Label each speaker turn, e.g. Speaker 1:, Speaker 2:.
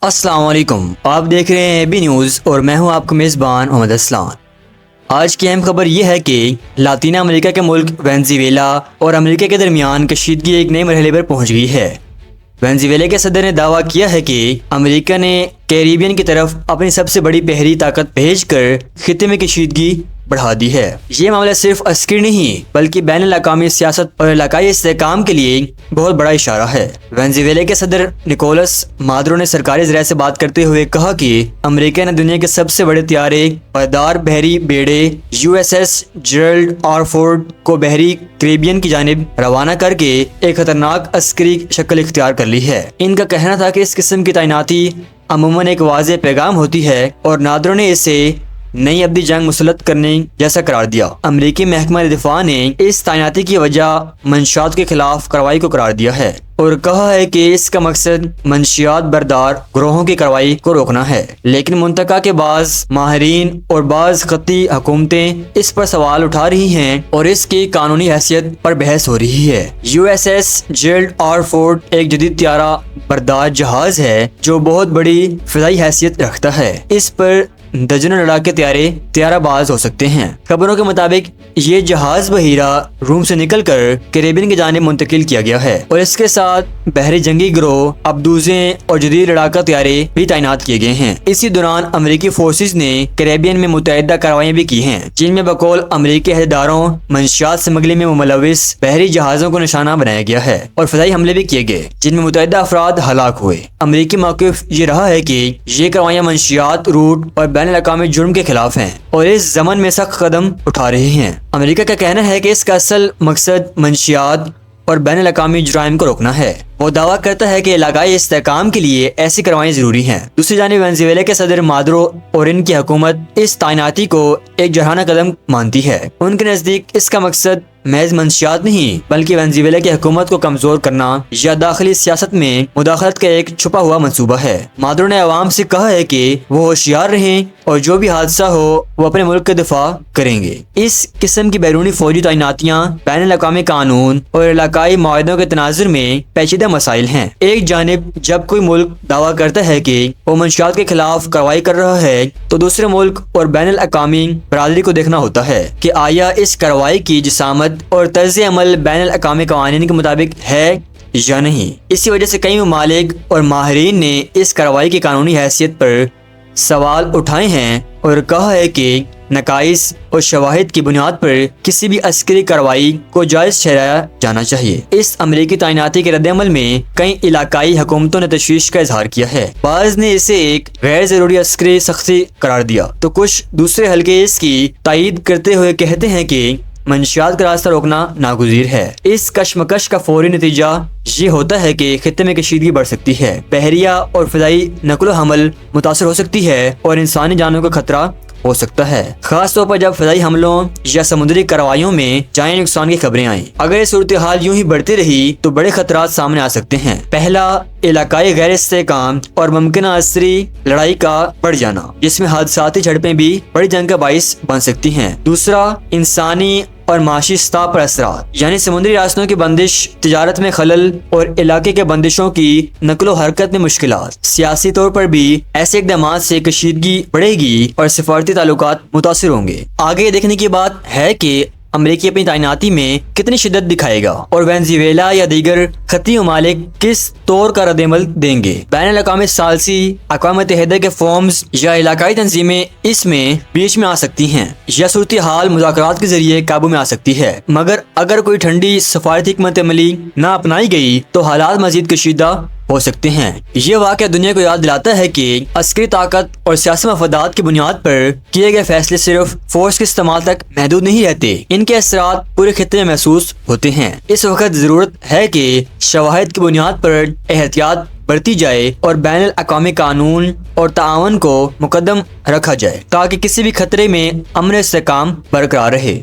Speaker 1: السلام علیکم، آپ دیکھ رہے ہیں بی نیوز اور میں ہوں آپ کا میزبان محمد اسلام۔ آج کی اہم خبر یہ ہے کہ لاطینی امریکہ کے ملک وینزویلا اور امریکہ کے درمیان کشیدگی ایک نئے مرحلے پر پہنچ گئی ہے۔ وینزویلا کے صدر نے دعویٰ کیا ہے کہ امریکہ نے کیریبین کی طرف اپنی سب سے بڑی بحری طاقت بھیج کر خطے میں کشیدگی بڑھا دی ہے۔ یہ معاملہ صرف عسکری نہیں بلکہ بین الاقوامی سیاست اور علاقائی استحکام کے لیے بہت بڑا اشارہ ہے۔ وینزویلا کے صدر نکولس مادورو نے سرکاری ذرائع سے بات کرتے ہوئے کہا کہ امریکہ نے دنیا کے سب سے بڑے طیارے پائیدار بحری بیڑے USS جیرالڈ آر فورڈ کو بحری کیریبین کی جانب روانہ کر کے ایک خطرناک عسکری شکل اختیار کر لی ہے۔ ان کا کہنا تھا کہ اس قسم کی تعیناتی عموماً ایک واضح پیغام ہوتی ہے اور نادرو نے اسے نئی ابدی جنگ مسلط کرنے جیسا قرار دیا۔ امریکی محکمہ دفاع نے اس تعیناتی کی وجہ منشیات کے خلاف کارروائی کو قرار دیا ہے اور کہا ہے کہ اس کا مقصد منشیات بردار گروہوں کی کارروائی کو روکنا ہے، لیکن منطقہ کے بعض ماہرین اور بعض خطی حکومتیں اس پر سوال اٹھا رہی ہیں اور اس کی قانونی حیثیت پر بحث ہو رہی ہے۔ USS جیرالڈ آر فورڈ ایک جدید طیارہ بردار جہاز ہے جو بہت بڑی فضائی حیثیت رکھتا ہے۔ اس پر درجنوں لڑاکے طیارہ باز ہو سکتے ہیں۔ خبروں کے مطابق یہ جہاز بحیرہ روم سے نکل کر کیریبین کی جانب منتقل کیا گیا ہے اور اس کے ساتھ بحری جنگی گروہ ابدوزیں اور جدید لڑاکا طیارے بھی تعینات کیے گئے ہیں۔ اسی دوران امریکی فورسز نے کیریبین میں متعددہ کارروائیاں بھی کی ہیں جن میں بقول امریکی عہدیداروں منشیات سمگلنگ میں ملوث بحری جہازوں کو نشانہ بنایا گیا ہے اور فضائی حملے بھی کیے گئے جن میں متعددہ افراد ہلاک ہوئے۔ امریکی موقف یہ رہا ہے کہ یہ کارروائیاں منشیات روٹ اور بین الاقوامی جرم کے خلاف ہیں اور اس ضمن میں سخت قدم اٹھا رہے ہیں۔ امریکہ کا کہنا ہے کہ اس کا اصل مقصد منشیات اور بین الاقوامی جرائم کو روکنا ہے۔ وہ دعویٰ کرتا ہے کہ علاقائی استحکام کے لیے ایسی کارروائیاں ضروری ہیں۔ دوسری جانب وینزویلا کے صدر مادورو اور ان کی حکومت اس تعیناتی کو ایک جرحانہ قدم مانتی ہے۔ ان کے نزدیک اس کا مقصد محض منشیات نہیں بلکہ وینزویلا کی حکومت کو کمزور کرنا یا داخلی سیاست میں مداخلت کا ایک چھپا ہوا منصوبہ ہے۔ مادورو نے عوام سے کہا ہے کہ وہ ہوشیار رہیں اور جو بھی حادثہ ہو وہ اپنے ملک کا دفاع کریں گے۔ اس قسم کی بیرونی فوجی تعیناتیاں بین الاقوامی قانون اور علاقائی معاہدوں کے تناظر میں پیچیدہ مسائل ہیں۔ ایک جانب جب کوئی ملک دعویٰ کرتا ہے کہ وہ منشیات کے خلاف کارروائی کر رہا ہے تو دوسرے ملک اور بین الاقوامی برادری کو دیکھنا ہوتا ہے کہ آیا اس کارروائی کی جسامت اور طرز عمل بین الاقوامی قوانین کے مطابق ہے یا نہیں۔ اسی وجہ سے کئی ممالک اور ماہرین نے اس کارروائی کی قانونی حیثیت پر سوال اٹھائے ہیں اور کہا ہے کہ نقائص اور شواہد کی بنیاد پر کسی بھی عسکری کارروائی کو جائز ٹھہرایا جانا چاہیے۔ اس امریکی تعیناتی کے رد عمل میں کئی علاقائی حکومتوں نے تشویش کا اظہار کیا ہے۔ بعض نے اسے ایک غیر ضروری عسکری سختی قرار دیا تو کچھ دوسرے حلقے اس کی تائید کرتے ہوئے کہتے ہیں کہ منشیات کا راستہ روکنا ناگزیر ہے۔ اس کشمکش کا فوری نتیجہ یہ ہوتا ہے کہ خطے میں کشیدگی بڑھ سکتی ہے، بحریہ اور فضائی نقل و حمل متاثر ہو سکتی ہے اور انسانی جانوں کا خطرہ ہو سکتا ہے، خاص طور پر جب فضائی حملوں یا سمندری کارروائیوں میں جائیں نقصان کی خبریں آئیں۔ اگر یہ صورتحال یوں ہی بڑھتی رہی تو بڑے خطرات سامنے آ سکتے ہیں۔ پہلا، علاقائی غیر استحکام اور ممکنہ عسکری لڑائی کا بڑھ جانا جس میں حادثاتی جھڑپیں بھی بڑی جنگ کا باعث بن سکتی ہیں۔ دوسرا، انسانی اور معاشی سطح پر اثرات، یعنی سمندری راستوں کی بندش، تجارت میں خلل اور علاقے کے بندشوں کی نقل و حرکت میں مشکلات۔ سیاسی طور پر بھی ایسے اقدامات سے کشیدگی بڑھے گی اور سفارتی تعلقات متاثر ہوں گے۔ آگے یہ دیکھنے کی بات ہے کہ امریکی اپنی تعیناتی میں کتنی شدت دکھائے گا اور وینزویلا یا دیگر خطی ممالک کس طور کا رد عمل دیں گے۔ بین الاقوامی ثالثی، اقوام متحدہ کے فورمز یا علاقائی تنظیمیں اس میں بیچ میں آ سکتی ہیں یا صورتحال مذاکرات کے ذریعے قابو میں آ سکتی ہے، مگر اگر کوئی ٹھنڈی سفارتی حکمت عملی نہ اپنائی گئی تو حالات مزید کشیدہ ہو سکتے ہیں۔ یہ واقعہ دنیا کو یاد دلاتا ہے کہ عسکری طاقت اور سیاسی مفادات کی بنیاد پر کیے گئے فیصلے صرف فورس کے استعمال تک محدود نہیں رہتے، ان کے اثرات پورے خطے میں محسوس ہوتے ہیں۔ اس وقت ضرورت ہے کہ شواہد کی بنیاد پر احتیاط برتی جائے اور بین الاقوامی قانون اور تعاون کو مقدم رکھا جائے تاکہ کسی بھی خطرے میں امن و استحکام برقرار رہے۔